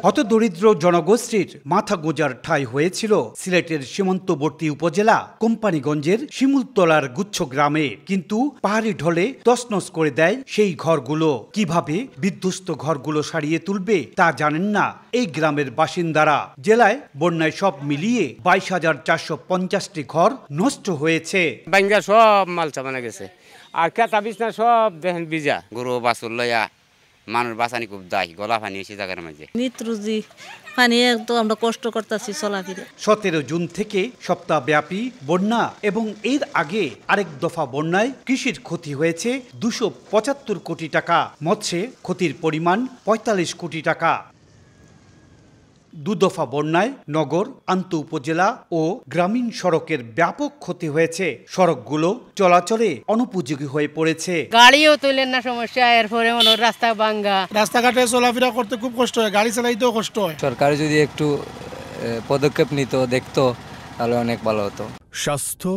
হতদরিদ্র জনগোষ্ঠীর মাথা গোঁজার ঠাঁই হয়েছিল সিলেটের সীমান্তবর্তী উপজেলা কোম্পানিগঞ্জের শিমুলতলার গুচ্ছ গ্রামে। কিন্তু পাহাড়ি ঢলে তছনছ করে দেয় সেই ঘরগুলো। কিভাবে বিধ্বস্ত ঘরগুলো সারিয়ে তুলবে তা জানেন না এই গ্রামের বাসিন্দারা। জেলায় বন্যায় সব মিলিয়ে 22,450টি ঘর নষ্ট হয়েছে। বাঙ্গা সব মাল চাপানা গেছে, আর কেতা বিছনা সব দেখেন ভিজা। গরু বাছুর লইয়া মানুষ বাঁচানি খুব দায়, গলা পানি এসে জায়গার মাঝে নিত্রুজি পানি তো আমরা কষ্ট করতেছি চলাফেরা। 17 জুন থেকে সপ্তাহব্যাপী বন্যা এবং এর আগে আরেক দফা বন্যায় কৃষির ক্ষতি হয়েছে 275 কোটি টাকা, মৎস্যে ক্ষতির পরিমাণ 45 কোটি টাকা। দুদফা বন্যায় নগর, আন্ত উপজেলা ও গ্রামীণ সড়কের ব্যাপক ক্ষতি হয়েছে। সড়কগুলো চলাচলে অনুপযোগী হয়ে পড়েছে। গাড়িও তোলেন না, সমস্যা। এরপরে রাস্তা ভাঙ্গা, রাস্তাঘাটে চলাফেরা করতে খুব কষ্ট হয়, গাড়ি চালাইতেও কষ্ট হয়। সরকার যদি একটু পদক্ষেপ নিত, দেখতো, তাহলে অনেক ভালো হতো। স্বাস্থ্য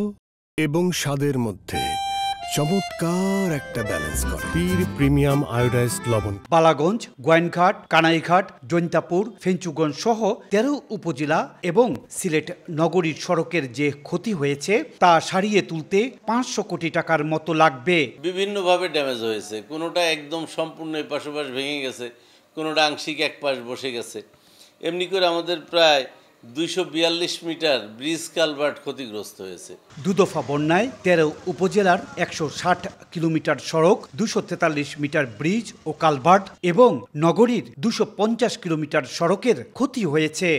এবং স্বাদের মধ্যে চমৎকার একটা ব্যালেন্স করে পীর প্রিমিয়াম আয়োডাইজড লবণ। বালাগঞ্জ, গোয়াইনঘাট, কানাইঘাট, জৈন্তাপুর, ফেঞ্চুগঞ্জ সহ 13 উপজেলা এবং সিলেট নগরীর সড়কের যে ক্ষতি হয়েছে তা সারিয়ে তুলতে 500 কোটি টাকার মতো লাগবে। বিভিন্নভাবে ড্যামেজ হয়েছে, কোনোটা একদম সম্পূর্ণ পাশাপাশ ভেঙে গেছে, কোনোটা আংশিক এক পাশ বসে গেছে। এমনি করে আমাদের প্রায় 242 মিটার ব্রিজ কালভার্ট ক্ষতিগ্রস্ত হয়েছে। দুদফা বন্যায় 13 উপজেলার 160 কিলোমিটার সড়ক, 243 মিটার ব্রিজ ও কালভার্ট এবং নগরীর 250 কিলোমিটার সড়কের ক্ষতি হয়েছে।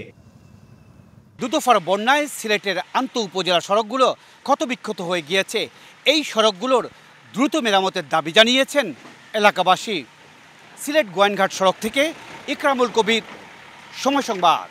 দুদফার বন্যায় সিলেটের আন্ত উপজেলা সড়কগুলো ক্ষতবিক্ষত হয়ে গিয়েছে। এই সড়কগুলোর দ্রুত মেরামতের দাবি জানিয়েছেন এলাকাবাসী। সিলেট গোয়াইনঘাট সড়ক থেকে ইকরামুল কবির, সময় সংবাদ।